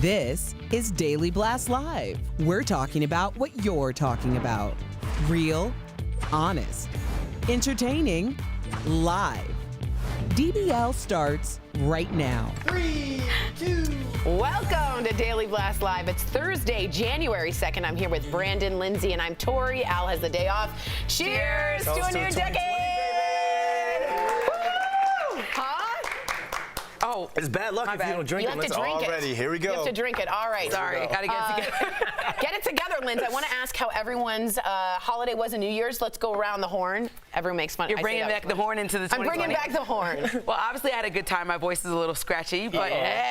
This is Daily Blast Live. We're talking about what you're talking about. Real, honest, entertaining, live. DBL starts right now. 3, 2. Welcome Welcome to Daily Blast Live. It's Thursday, January 2nd. I'm here with Brandon, Lindsay, and I'm Tori. Al has the day off. Cheers to a new decade! Woo! Huh? Oh, it's bad luck if you don't drink it. Let's drink it. Already, here we go. You have to drink it. All right. Sorry, gotta get it together. Get it together, Lindsay. I want to ask how everyone's holiday was in New Year's. Let's go around the horn. Everyone makes fun. You're bringing back the horn into the 2020. I'm bringing back the horn. Well, obviously I had a good time. My voice is a little scratchy, but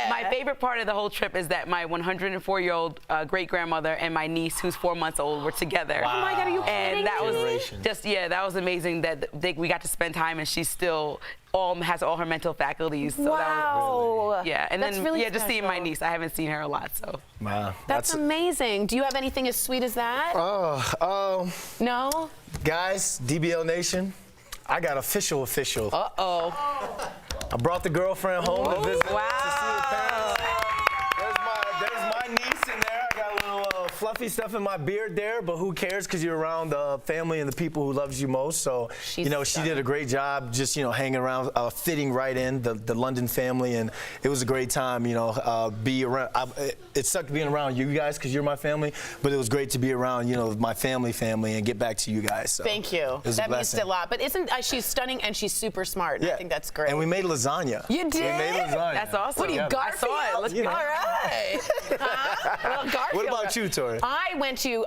my favorite part of the whole trip is that my 104-year-old great-grandmother and my niece, who's 4 months old, were together. Wow. Oh my God, are you kidding And that me? was just, that was amazing that we got to spend time, and she's still has all her mental faculties. So wow. That was, and that's then really just seeing my niece. I haven't seen her a lot, so. Wow. That's amazing. Do you have anything as sweet as that? No? Guys, DBL Nation, I got official. Uh-oh. I brought the girlfriend home to visit. Wow. To see her parents. There's my niece in there. I got a little fluffy stuff in my beard there, but who cares, because you're around the family and the people who loves you most. So, she did a great job just, hanging around, fitting right in, the London family, and it was a great time, be around. It sucked being around you guys because you're my family, but it was great to be around, my family and get back to you guys. So thank you. That means a lot. But she's stunning and she's super smart. And I think that's great. And we made lasagna. You did? We made lasagna. That's awesome. What are you, Garfield? I saw it. Let's All right. Well, Garfield. What about you, Tori? I went to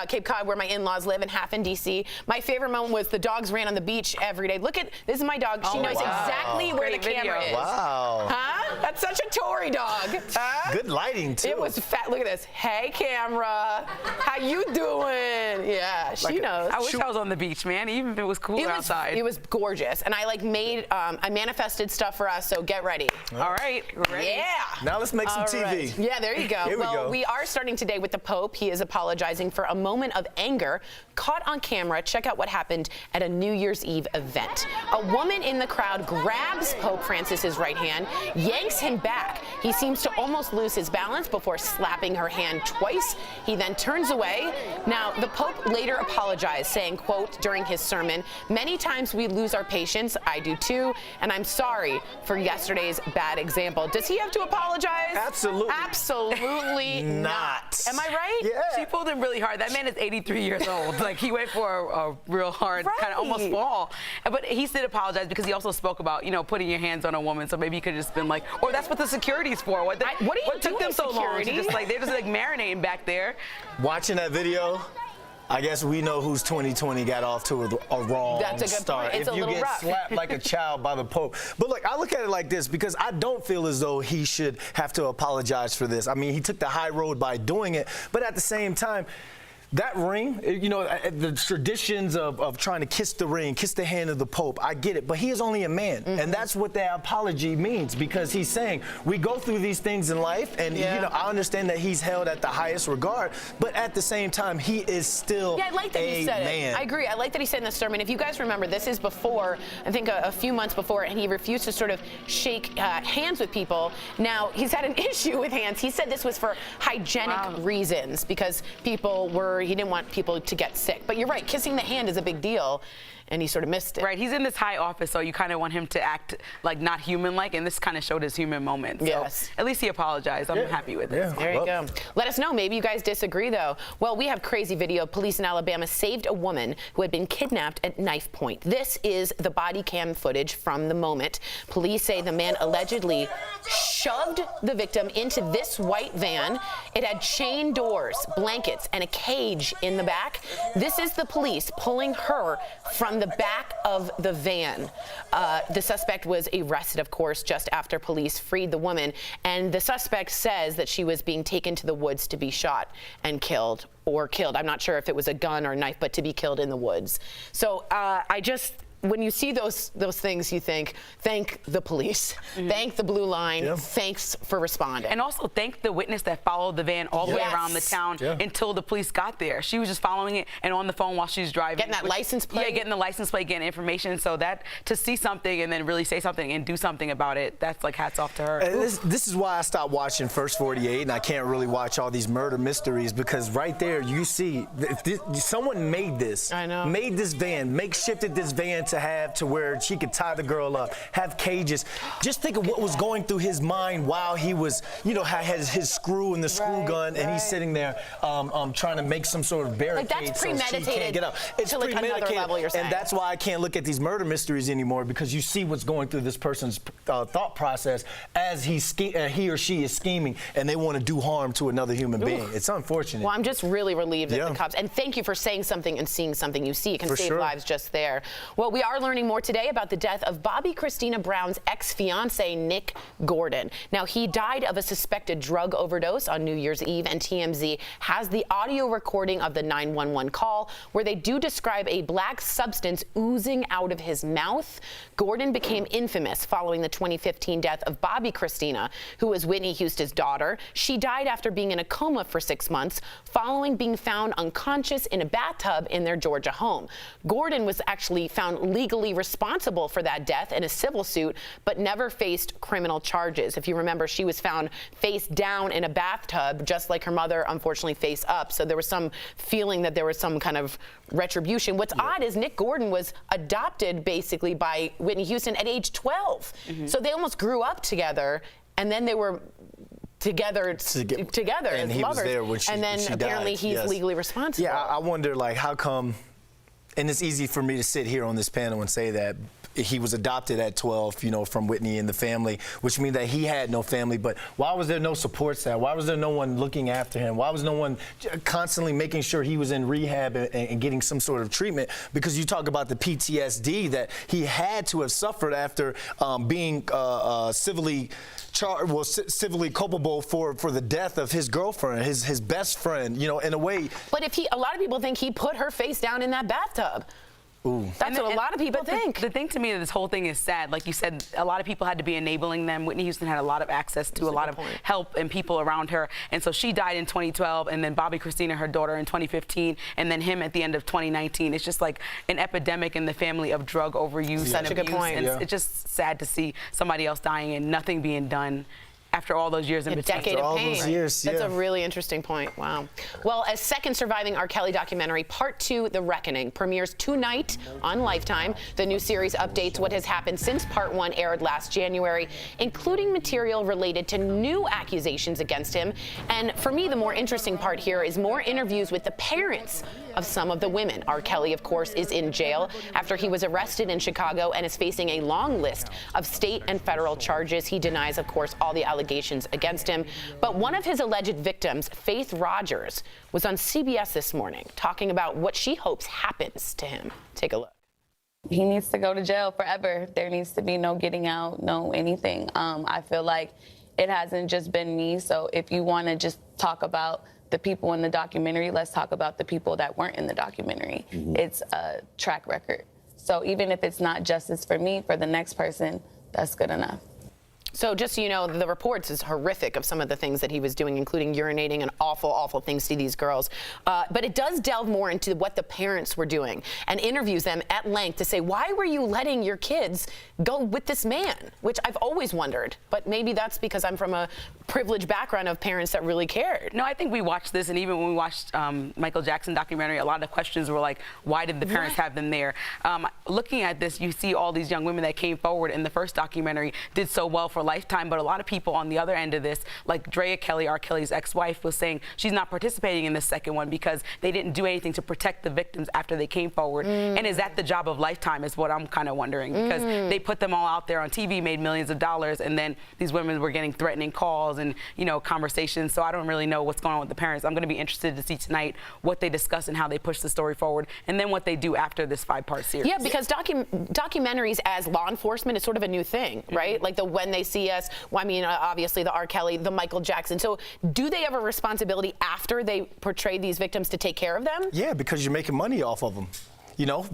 Cape Cod, where my in-laws live, and half in DC. My favorite moment was the dogs ran on the beach every day. Look at this is my dog. She knows exactly where the camera is. Wow. Huh? That's such a Tory dog. Huh? Good lighting too. It was fat. Look at this. Hey, camera. How you doing? Yeah, she knows. I wish I was on the beach, man. Even if it was cool outside. It was gorgeous, and I I manifested stuff for us. So get ready. All right, we're ready. Yeah. Now let's make some TV. Right. Yeah, there you go. Here we go. We are starting today with the Pope. He is apologizing for a moment of anger caught on camera. Check out what happened at a New Year's Eve event. A woman in the crowd grabs Pope Francis's right hand, yanks him back. He seems to almost lose his balance before slapping her hand twice. He then turns away. Now, the Pope later apologized, saying, quote, during his sermon, "Many times we lose our patience. I do too, and I'm sorry for yesterday's bad example." Does he have to apologize? Absolutely. Absolutely not. Am I right? Yeah. She pulled him really hard. That man is 83 years old. Like, he went for a real hard, kind of almost fall. But he did apologize because he also spoke about, putting your hands on a woman. So maybe he could have just been like, or that's what the security's for. What took them so long? They're just like marinating back there. Watching that video, I guess we know whose 2020 got off to a wrong That's a good start. point. It's if a you little get rough. slapped like a child by the Pope. But look, I look at it like this, because I don't feel as though he should have to apologize for this. I mean, he took the high road by doing it, but at the same time, that ring, the traditions of trying to kiss the ring, kiss the hand of the Pope, I get it, but he is only a man. Mm-hmm. And that's what that apology means, because he's saying we go through these things in life, and I understand that he's held at the highest regard, but at the same time, he is still I like that he said man. it. I agree. I like that he said in the sermon. If you guys remember, this is before, I think a few months before, and he refused to sort of shake hands with people. Now, he's had an issue with hands. He said this was for hygienic reasons, because he didn't want people to get sick. But you're right, kissing the hand is a big deal, and he sort of missed it. Right, he's in this high office, so you kind of want him to act like not human-like, and this kind of showed his human moment. So yes. At least he apologized. I'm happy with it. Yeah. There you go. Let us know. Maybe you guys disagree, though. Well, we have crazy video. Police in Alabama saved a woman who had been kidnapped at knife point. This is the body cam footage from the moment. Police say the man allegedly shoved the victim into this white van. It had chain doors, blankets, and a cage in the back. This is the police pulling her from the back of the van. The suspect was arrested, of course, just after police freed the woman. And the suspect says that she was being taken to the woods to be shot and killed. I'm not sure if it was a gun or a knife, but to be killed in the woods. So when you see those things, you think, thank the police, thank the Blue Line, thanks for responding. And also thank the witness that followed the van all the way around the town until the police got there. She was just following it and on the phone while she was driving. Getting that license plate? Yeah, getting the license plate, getting information. So that, to see something and then really say something and do something about it, that's like hats off to her. And this is why I stopped watching First 48, and I can't really watch all these murder mysteries, because right there you see, someone made this. I know. Made this van, makeshifted this van to have to where she could tie the girl up, have cages. Just think of what was going through his mind while he was, you know, had his screw and the screw gun, and he's sitting there trying to make some sort of barricade that's so she can't get out. It's to, like, another level, you're saying. and that's why I can't look at these murder mysteries anymore, because you see what's going through this person's thought process as he or she is scheming, and they want to do harm to another human being. It's unfortunate. Well, I'm just really relieved that the cops, and thank you for saying something and seeing something you see. It can save lives just there. Well, we are learning more today about the death of Bobby Christina Brown's ex-fiance, Nick Gordon. Now, he died of a suspected drug overdose on New Year's Eve, and TMZ has the audio recording of the 911 call where they do describe a black substance oozing out of his mouth. Gordon became infamous following the 2015 death of Bobby Christina, who was Whitney Houston's daughter. She died after being in a coma for 6 months following being found unconscious in a bathtub in their Georgia home. Gordon was actually found legally responsible for that death in a civil suit, but never faced criminal charges. If you remember, she was found face down in a bathtub, just like her mother, unfortunately, face up. So there was some feeling that there was some kind of retribution. What's odd is Nick Gordon was adopted basically by Whitney Houston at age 12. So they almost grew up together, and then they were together and as he lovers. Was there when she, and then she apparently died. he's legally responsible. Yeah, I wonder, like, how come, and it's easy for me to sit here on this panel and say that he was adopted at 12, you know, from Whitney and the family, which means that he had no family. But why was there no support staff? Why was there no one looking after him? Why was no one constantly making sure he was in rehab and getting some sort of treatment? Because you talk about the PTSD that he had to have suffered after being civilly culpable for the death of his girlfriend, his best friend, you know, in a way. But a lot of people think he put her face down in that bathtub. Ooh. That's what a lot of people think. The thing to me, this whole thing is sad. Like you said, a lot of people had to be enabling them. Whitney Houston had a lot of access to a lot of help and people around her. And so she died in 2012, and then Bobby Christina, her daughter, in 2015, and then him at the end of 2019. It's just like an epidemic in the family of drug overuse and abuse. Such a good point. And it's just sad to see somebody else dying and nothing being done after all those years in between. A decade of pain. All those years, That's a really interesting point. Wow. Well, as second surviving R. Kelly documentary, Part 2, The Reckoning, premieres tonight on Lifetime. The new series updates what has happened since Part 1 aired last January, including material related to new accusations against him. And for me, the more interesting part here is more interviews with the parents of some of the women. R. Kelly, of course, is in jail after he was arrested in Chicago and is facing a long list of state and federal charges. He denies, of course, all the allegations against him. But one of his alleged victims, Faith Rogers, was on CBS this morning talking about what she hopes happens to him. Take a look. He needs to go to jail forever. There needs to be no getting out, no anything. I feel like it hasn't just been me. So if you want to just talk about the people in the documentary, let's talk about the people that weren't in the documentary. It's a track record. So even if it's not justice for me, for the next person, that's good enough. So just so you know, the reports is horrific of some of the things that he was doing, including urinating and awful, awful things to these girls. But it does delve more into what the parents were doing and interviews them at length to say, why were you letting your kids go with this man? Which I've always wondered. But maybe that's because I'm from a privileged background of parents that really cared. No, I think we watched this, and even when we watched Michael Jackson documentary, a lot of the questions were like, why did the parents have them there? Looking at this, you see all these young women that came forward in the first documentary did so well for Lifetime, but a lot of people on the other end of this, like Drea Kelly, R. Kelly's ex-wife, was saying she's not participating in the second one because they didn't do anything to protect the victims after they came forward. And is that the job of Lifetime is what I'm kind of wondering, because they put them all out there on TV, made millions of dollars, and then these women were getting threatening calls and, you know, conversations. So I don't really know what's going on with the parents. I'm going to be interested to see tonight what they discuss and how they push the story forward, and then what they do after this 5-part series. Yeah, because documentaries as law enforcement is sort of a new thing, right? Like the When They See Us, well, I mean, obviously the R. Kelly, the Michael Jackson. So do they have a responsibility after they portray these victims to take care of them? Yeah, because you're making money off of them. You know,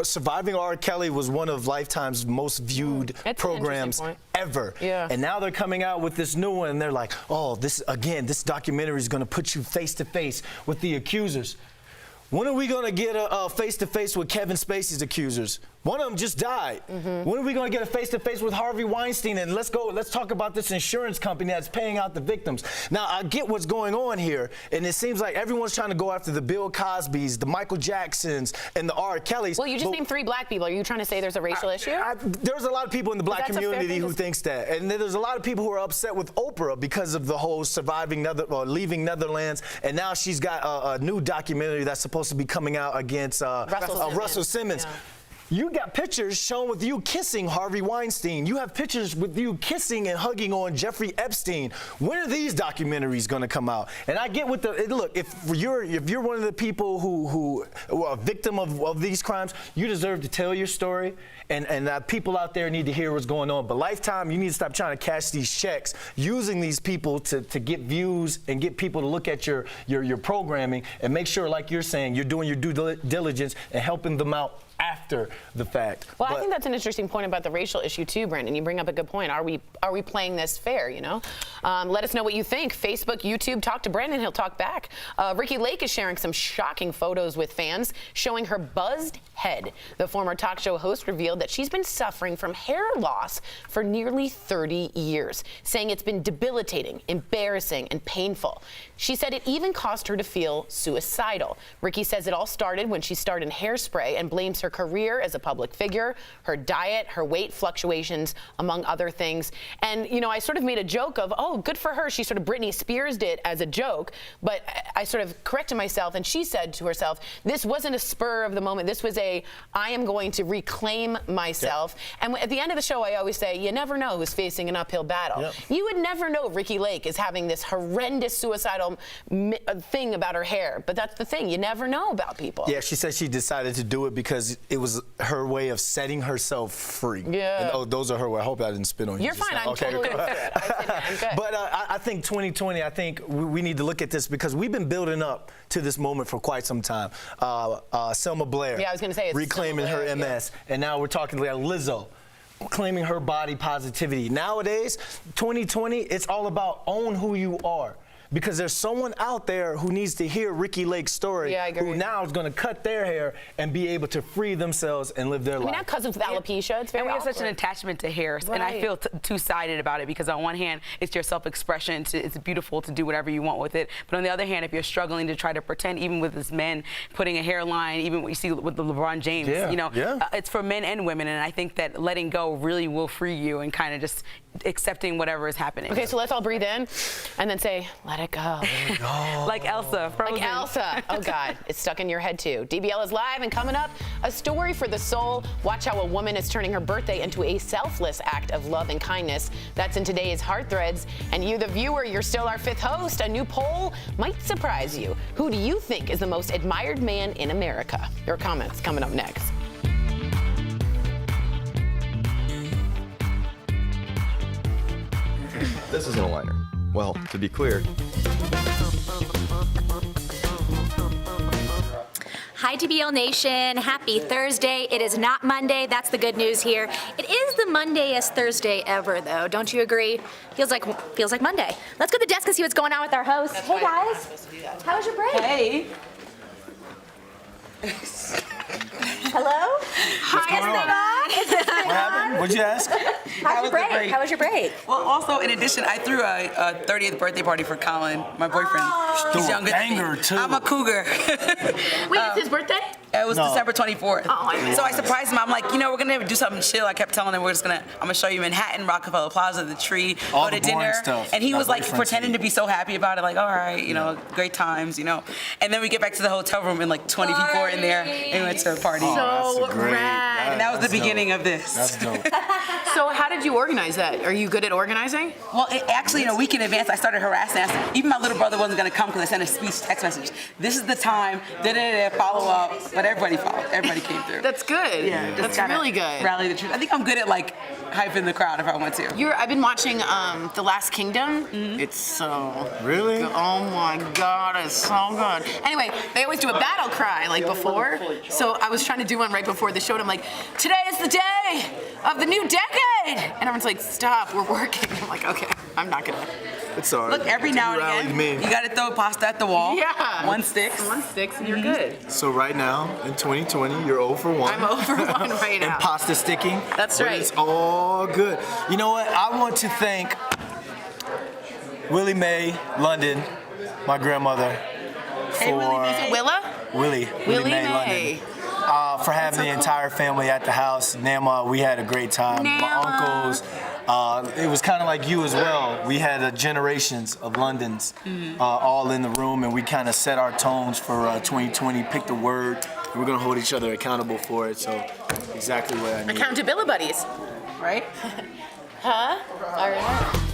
Surviving R. Kelly was one of Lifetime's most viewed programs ever. Yeah. And now they're coming out with this new one, and they're like, oh, this documentary is going to put you face to face with the accusers. When are we going to get a face to face with Kevin Spacey's accusers? One of them just died. When are we going to get a face-to-face with Harvey Weinstein? And let's talk about this insurance company that's paying out the victims. Now, I get what's going on here, and it seems like everyone's trying to go after the Bill Cosbys, the Michael Jacksons, and the R. Kellys. Well, you just named 3 black people. Are you trying to say there's a racial issue? There's a lot of people in the black community who thinks that. And there's a lot of people who are upset with Oprah because of the whole leaving Netherlands. And now she's got a new documentary that's supposed to be coming out against Russell Simmons. Yeah. You got pictures shown with you kissing Harvey Weinstein. You have pictures with you kissing and hugging on Jeffrey Epstein. When are these documentaries going to come out? And I get what look. If you're one of the people who are a victim of these crimes, you deserve to tell your story. And people out there need to hear what's going on. But Lifetime, you need to stop trying to cash these checks, using these people to get views and get people to look at your programming, and make sure, like you're saying, you're doing your due diligence and helping them out after the fact. Well, I think that's an interesting point about the racial issue too, Brandon. You bring up a good point. Are we playing this fair? You know, let us know what you think. Facebook, YouTube, talk to Brandon. He'll talk back. Ricki Lake is sharing some shocking photos with fans, showing her buzzed head. The former talk show host revealed that she's been suffering from hair loss for nearly 30 years, saying it's been debilitating, embarrassing, and painful. She said it even caused her to feel suicidal. Ricki says it all started when she starred in Hairspray and blames her career as a public figure, her diet, her weight fluctuations, among other things. And, you know, I sort of made a joke of, oh, good for her. She sort of Britney Spears'd it as a joke, but I sort of corrected myself, and she said to herself, this wasn't a spur of the moment. This was I am going to reclaim myself. Yep. And at the end of the show, I always say, you never know who's facing an uphill battle. Yep. You would never know Ricki Lake is having this horrendous suicidal thing about her hair, but that's the thing. You never know about people. Yeah, she said she decided to do it because it was her way of setting herself free. Yeah. And, oh, those are her way. I hope I didn't spit on you. You're fine. I'm totally good. I'm good. But I think 2020, I think we need to look at this because we've been building up to this moment for quite some time. Selma Blair. Yeah, I was going to say it's reclaiming her MS. Yeah. And now we're talking like Lizzo, claiming her body positivity. Nowadays, 2020, it's all about own who you are. Because there's someone out there who needs to hear Ricki Lake's story, who now is going to cut their hair and be able to free themselves and live their life. I mean, not because of alopecia. It's very And we have awkward. such an attachment to hair, and I feel two-sided about it because on one hand, it's your self-expression. It's beautiful to do whatever you want with it. But on the other hand, if you're struggling to try to pretend, even with this men putting a hairline, even what you see with the LeBron James, you know, it's for men and women. And I think that letting go really will free you and kind of just accepting whatever is happening. Okay, so let's all breathe in and then say, let it go. Let it go. Like Elsa. Frozen. Like Elsa. Oh, God. It's stuck in your head, too. DBL is live, and coming up, a story for the soul. Watch how a woman is turning her birthday into a selfless act of love and kindness. That's in today's Heart Threads. And you, the viewer, you're still our 5th host. A new poll might surprise you. Who do you think is the most admired man in America? Your comments coming up next. This isn't a liner. Well, to be clear. Hi, DBL Nation. Happy Thursday. It is not Monday. That's the good news here. It is the Mondayest Thursday ever, though. Don't you agree? Feels like Monday. Let's go to the desk and see what's going on with our host. Hey, guys. How was your break? Hey. Hello? Hi, What happened? What'd you ask? How's your break? How was your break? Well, also, in addition, I threw a 30th birthday party for Colin, my boyfriend. He's younger than me. Too. I'm a cougar. Wait, it's his birthday? It was December 24th. Oh, so I surprised him. I'm like, you know, we're gonna do something chill. I kept telling him I'm gonna show you Manhattan, Rockefeller Plaza, the tree, all go to the boring dinner. stuff. And he was like pretending to to be so happy about it, like, all right, you know, great times, you know. And then we get back to the hotel room and like 20 people are in there, and we went to a party. So rad. And that was the beginning of this. That's dope. So how did you organize that? Are you good at organizing? Well, actually, in a week in advance, I started harassing us. Even my little brother wasn't going to come because I sent a speech text message. This is the time, follow up. But everybody followed. Everybody came through. That's good. Yeah, that's really good. Rally the troops. I think I'm good at like hyping the crowd if I want to. I've been watching The Last Kingdom. It's so Really? good. Oh my God, it's so good. Anyway, they always do a battle cry like before. So I was trying to do one right before the show, and I'm like, today is the day of the new decade. And everyone's like, stop, we're working. I'm like, okay, I'm not gonna It's all right. Look, every now and rallied again, me. you got to throw pasta at the wall. Yeah. One sticks. One sticks and you're good. So right now, in 2020, you're 0 for 1. I'm 0 for 1 right now. And pasta sticking. That's but right. It's all good. You know what? I want to thank Willie Mae London, my grandmother, Hey, Willie, Willa? Willie Mae London. For having the entire family at the house. Nama, we had a great time. My uncles, it was kind of like you as well. We had generations of Londons all in the room, and we kind of set our tones for 2020, picked a word, and we're going to hold each other accountable for it. So exactly what I need. Accountability buddies. Right? Huh? All right.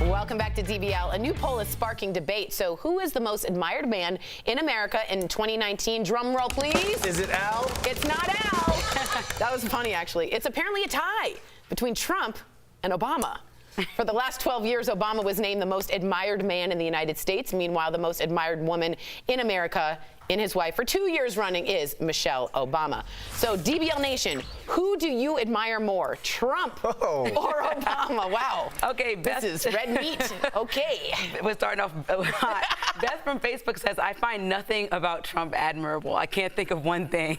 Welcome back to DBL. A new poll is sparking debate. So who is the most admired man in America in 2019? Drum roll, please. Is it Al? It's not Al. That was funny, actually. It's apparently a tie between Trump and Obama. For the last 12 years, Obama was named the most admired man in the United States. Meanwhile, the most admired woman in America in his wife for 2 years running is Michelle Obama. So DBL Nation, who do you admire more, Trump or Obama? Wow. Okay, This is red meat. Okay. We're starting off hot. Beth from Facebook says, I find nothing about Trump admirable. I can't think of one thing.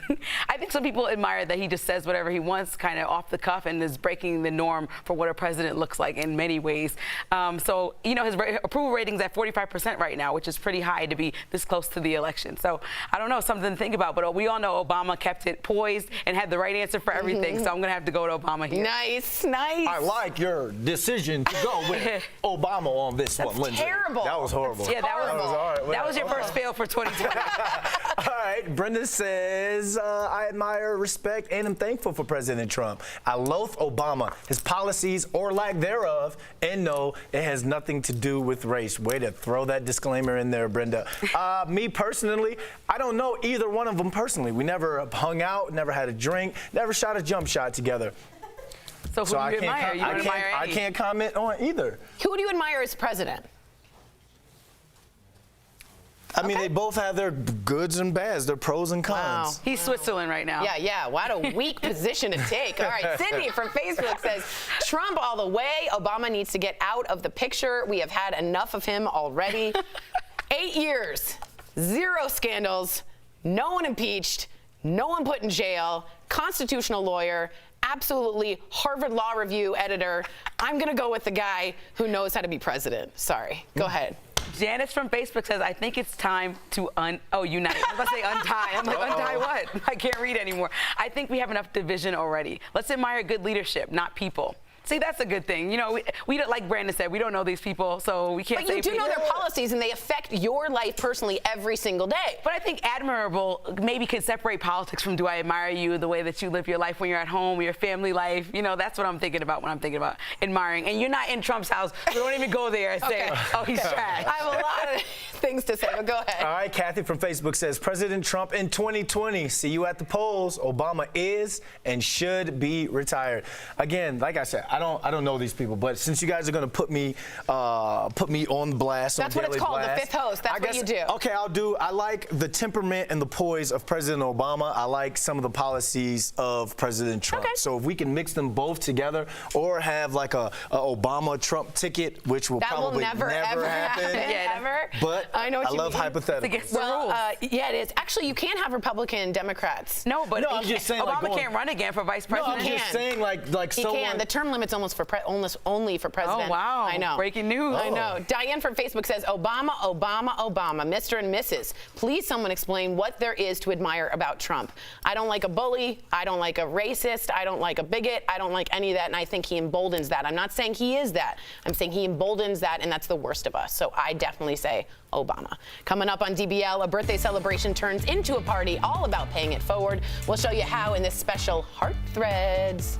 I think some people admire that he just says whatever he wants, kind of off the cuff, and is breaking the norm for what a president looks like in many ways. So, you know, his approval rating's at 45% right now, which is pretty high to be this close to the election. So I don't know, something to think about. But we all know Obama kept it poised and had the right answer for everything. So I'm going to have to go to Obama here. Nice, nice. I like your decision to go with Obama on this one, Lindsay. Terrible. That was horrible. Yeah, that was your first fail for 2020. All right, Brenda says, I admire, respect, and am thankful for President Trump. I loathe Obama, his policies or lack thereof, and no, it has nothing to do with race. Way to throw that disclaimer in there, Brenda. Me personally, I don't know either one of them personally. We never hung out, never had a drink, never shot a jump shot together. So who do you admire? You don't admire I any. can't comment on either. Who do you admire as president? I mean, they both have their goods and bads, their pros and cons. Wow. He's Switzerland right now. Yeah, what a weak position to take. All right, Sydney from Facebook says, Trump all the way. Obama needs to get out of the picture. We have had enough of him already. 8 years, 0 scandals, no one impeached, no one put in jail, constitutional lawyer, absolutely Harvard Law Review editor. I'm going to go with the guy who knows how to be president. Sorry. Go ahead. Janice from Facebook says, I think it's time to unite. I was about to say untie. I'm like, untie what? I can't read anymore. I think we have enough division already. Let's admire good leadership, not people. See, that's a good thing. You know, we don't, like Brandon said, we don't know these people, so we can't say. But you do know their policies, and they affect your life personally every single day. But I think admirable maybe could separate politics from do I admire you, the way that you live your life when you're at home, your family life. You know, that's what I'm thinking about when I'm thinking about admiring. And you're not in Trump's house, so don't even go there and say, oh, he's trash. I have a lot of things to say, but go ahead. All right, Kathy from Facebook says, President Trump in 2020. See you at the polls. Obama is and should be retired. Again, like I said, I don't know these people, but since you guys are going to put me on blast, that's on what it's called, the fifth host. That's what you do. Okay, I like the temperament and the poise of President Obama. I like some of the policies of President Trump. Okay. So if we can mix them both together, or have like a Obama-Trump ticket, which will probably never happen. Ever. But I know what you love mean. hypotheticals. Well, yeah, it is. Actually, you can't have Republican and Democrats. No, but I'm just saying, Obama like, can't run again for vice president. No, I'm just saying, like he someone. can. The term limit's almost only for president. Oh, wow. I know. Breaking news. I know. Diane from Facebook says, Obama, Mr. and Mrs. Please someone explain what there is to admire about Trump. I don't like a bully. I don't like a racist. I don't like a bigot. I don't like any of that, and I think he emboldens that. I'm not saying he is that. I'm saying he emboldens that, and that's the worst of us. So I definitely say Obama. Coming up on DBL, a birthday celebration turns into a party all about paying it forward. We'll show you how in this special Heart Threads.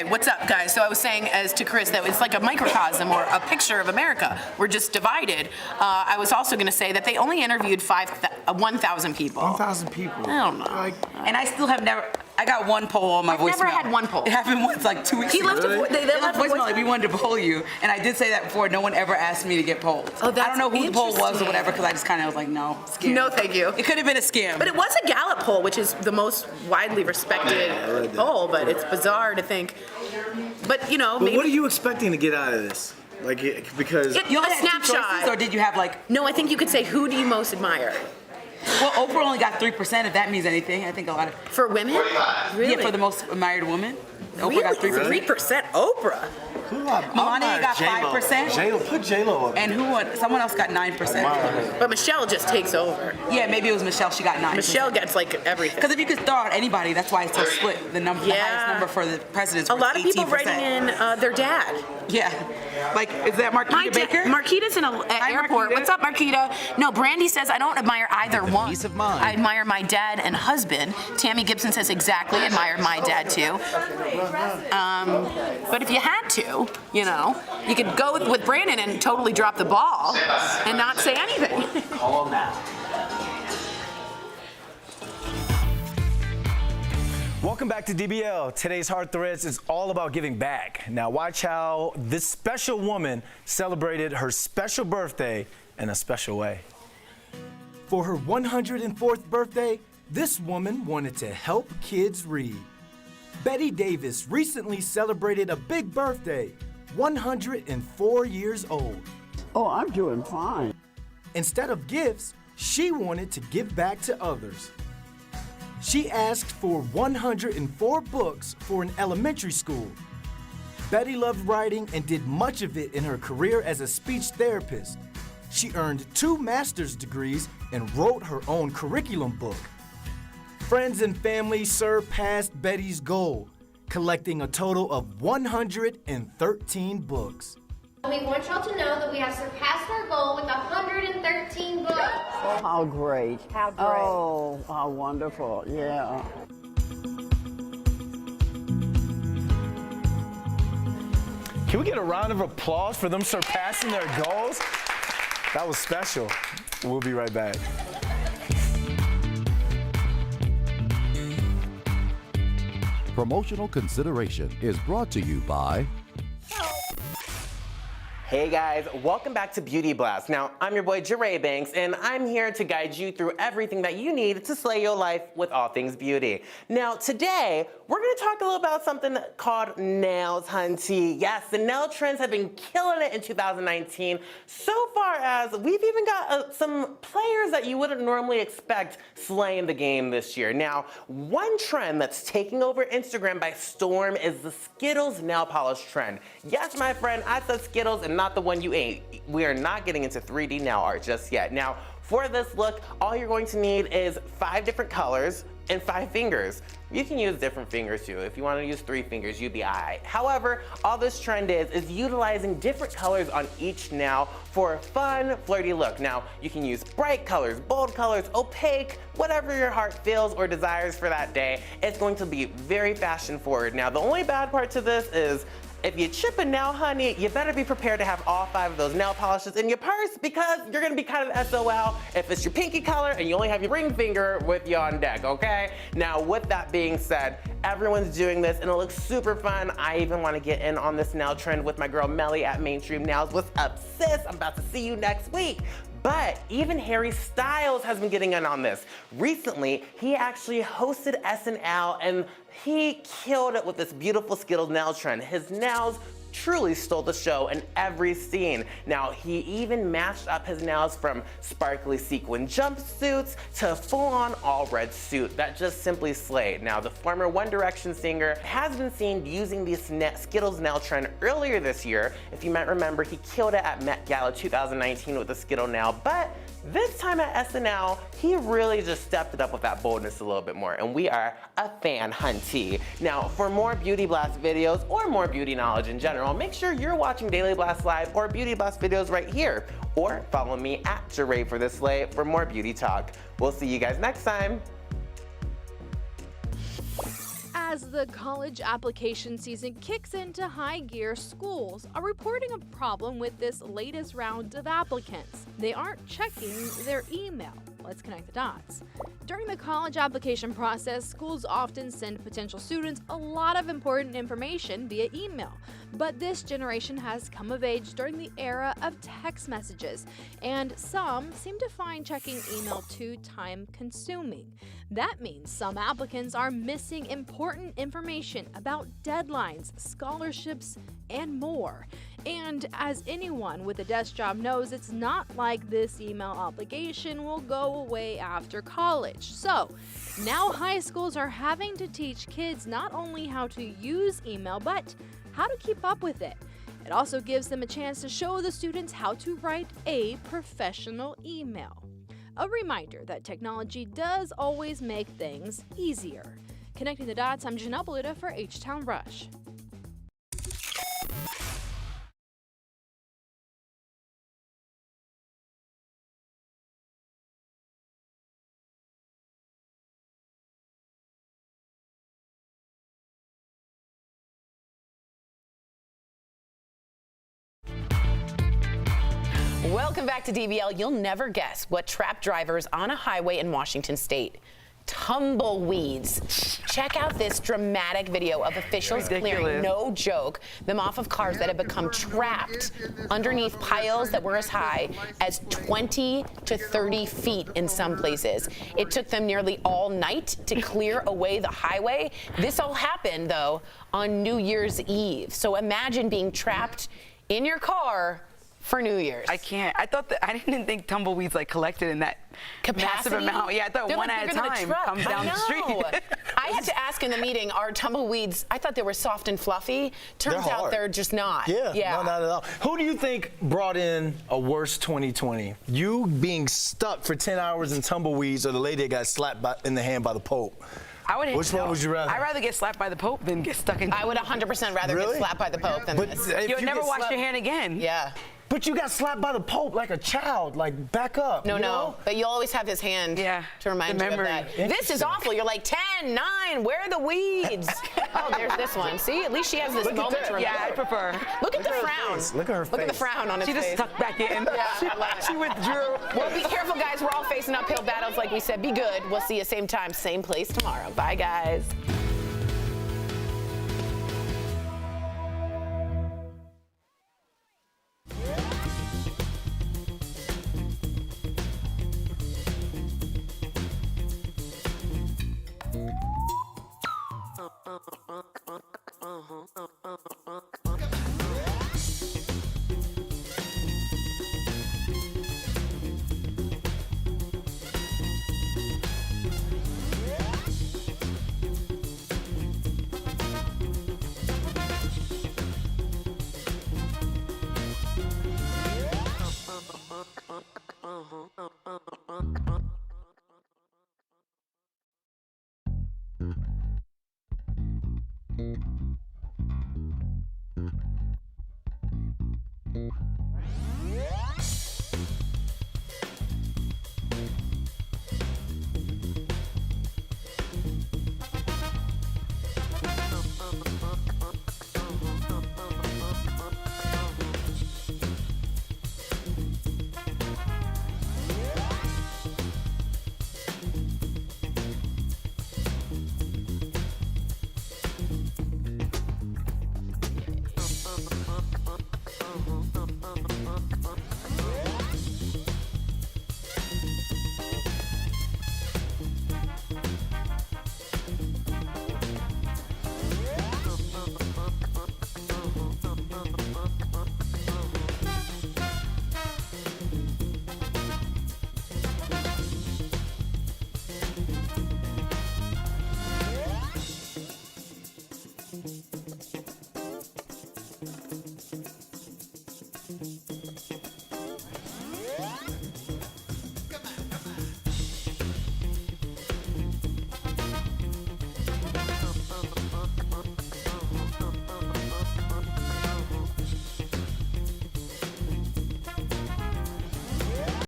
what's up, guys? So I was saying as to Chris that it's like a microcosm or a picture of America. We're just divided. I was also going to say that they only interviewed 1,000 people. 1,000 people. I don't know. And I still have never. I got one poll on my voicemail. I've never had one poll. It happened once, like 2 weeks He ago. left they left a voicemail. Like, we wanted to poll you, and I did say that before. No one ever asked me to get polled. Oh, that's I don't know who the poll was or interesting. whatever, because I just kind of was like, no, scam. No, thank you. It could have been a scam. But it was a Gallup poll, which is the most widely respected poll, but it's bizarre to think. But, you know, But maybe. what are you expecting to get out of this? Like, because You you only only a had two snapshot. choices, or did you have like? No, I think you could say, who do you most admire? Well, Oprah only got 3%. If that means anything, I think a lot of. For women? Really? Yeah, for the most admired woman. Really? Oprah got 3%. 3% Oprah? Melania got 5%. J-Lo, put J-Lo up. And who won? Someone else got 9%. But Michelle just takes over. Yeah, maybe it was Michelle. She got 9%. Michelle gets like everything. Because if you could throw out anybody, that's why it's so split. The number, the Yeah. highest number for the presidents. A was lot of people 18%. writing in their dad. Yeah, like is that Marquita Baker? Marquita's in an airport. Marquita. What's up, Marquita? No, Brandy says, I don't admire either one. peace of mind. I admire my dad and husband. Tammy Gibson says, exactly, admire my dad too. But if you had to, you know, you could go with Brandon and totally drop the ball and not say anything. Call now. Welcome back to DBL. Today's Hard Threads is all about giving back. Now watch how this special woman celebrated her special birthday in a special way. For her 104th birthday, this woman wanted to help kids read. Betty Davis recently celebrated a big birthday, 104 years old. Oh, I'm doing fine. Instead of gifts, she wanted to give back to others. She asked for 104 books for an elementary school. Betty loved writing and did much of it in her career as a speech therapist. She earned 2 master's degrees and wrote her own curriculum book. Friends and family surpassed Betty's goal, collecting a total of 113 books. We want y'all to know that we have surpassed our goal with 113 books. Oh, how great. How great. Oh, how wonderful. Yeah. Can we get a round of applause for them surpassing their goals? That was special. We'll be right back. Promotional consideration is brought to you by... Hey guys, welcome back to Beauty Blast. Now, I'm your boy Jeray Banks, and I'm here to guide you through everything that you need to slay your life with all things beauty. Now, today, we're gonna talk a little about something called nails, hunty. Yes, the nail trends have been killing it in 2019, so far as we've even got some players that you wouldn't normally expect slaying the game this year. Now, one trend that's taking over Instagram by storm is the Skittles nail polish trend. Yes, my friend, I said Skittles and not the one you ate. We are not getting into 3D nail art just yet. Now, for this look, all you're going to need is 5 different colors and 5 fingers. You can use different fingers too. If you want to use 3 fingers, you'd be alright. However, all this trend is utilizing different colors on each nail for a fun, flirty look. Now, you can use bright colors, bold colors, opaque, whatever your heart feels or desires for that day. It's going to be very fashion forward. Now, the only bad part to this is if you chip a nail, honey, you better be prepared to have all 5 of those nail polishes in your purse because you're gonna be kind of SOL if it's your pinky color and you only have your ring finger with you on deck, okay? Now, with that being said, everyone's doing this and it looks super fun. I even wanna get in on this nail trend with my girl Melly at Mainstream Nails. What's up, sis? I'm about to see you next week. But even Harry Styles has been getting in on this. Recently, he actually hosted SNL and he killed it with this beautiful Skittles nail trend. His nails truly stole the show in every scene. Now, he even matched up his nails from sparkly sequin jumpsuits to a full-on all-red suit that just simply slayed. Now, the former One Direction singer has been seen using this Skittles nail trend earlier this year. If you might remember, he killed it at Met Gala 2019 with the Skittle nail, but this time at SNL, he really just stepped it up with that boldness a little bit more, and we are a fan hunty. Now, for more Beauty Blast videos or more beauty knowledge in general, make sure you're watching Daily Blast Live or Beauty Blast videos right here, or follow me at Jeray for this slay for more beauty talk. We'll see you guys next time. As the college application season kicks into high gear, schools are reporting a problem with this latest round of applicants. They aren't checking their email. Let's connect the dots. During the college application process, schools often send potential students a lot of important information via email. But this generation has come of age during the era of text messages, and some seem to find checking email too time-consuming. That means some applicants are missing important information about deadlines, scholarships, and more. And as anyone with a desk job knows, it's not like this email obligation will go away after college. So now high schools are having to teach kids not only how to use email, but how to keep up with it. It also gives them a chance to show the students how to write a professional email. A reminder that technology does always make things easier. Connecting the dots, I'm Janelle Baluta for H-Town Rush. Welcome back to DBL. You'll never guess what trapped drivers on a highway in Washington state. Tumbleweeds. Check out this dramatic video of officials clearing, no joke, them off of cars that have become trapped underneath piles that were as high as 20 to 30 feet in some places. It took them nearly all night to clear away the highway. This all happened, though, on New Year's Eve. So imagine being trapped in your car for New Year's. I can't. I didn't think tumbleweeds like collected in that capacity? massive amount. Yeah, I thought one at a time comes down the street. I had to ask in the meeting, are tumbleweeds, I thought they were soft and fluffy. Turns out they're just not. Yeah, no, not at all. Who do you think brought in a worse 2020? You being stuck for 10 hours in tumbleweeds, or the lady that got slapped in the hand by the Pope? Which one would you rather? I'd rather get slapped by the Pope than get stuck in. I would 100% rather get slapped by the Pope than this. You'll never wash your hand again. Yeah. But you got slapped by the Pope like a child, like back up. No. But you'll always have his hand to remind you of that. This is awful. You're like, 10, 9, where are the weeds? Oh, there's this one. See, at least she has this moment to remember. Yeah, I prefer. Look at the frown. Look at her face. Look at the frown on his face. She just stuck back in. Yeah, she withdrew. Well, be careful, guys. We're all facing uphill battles, like we said. Be good. We'll see you same time, same place tomorrow. Bye, guys.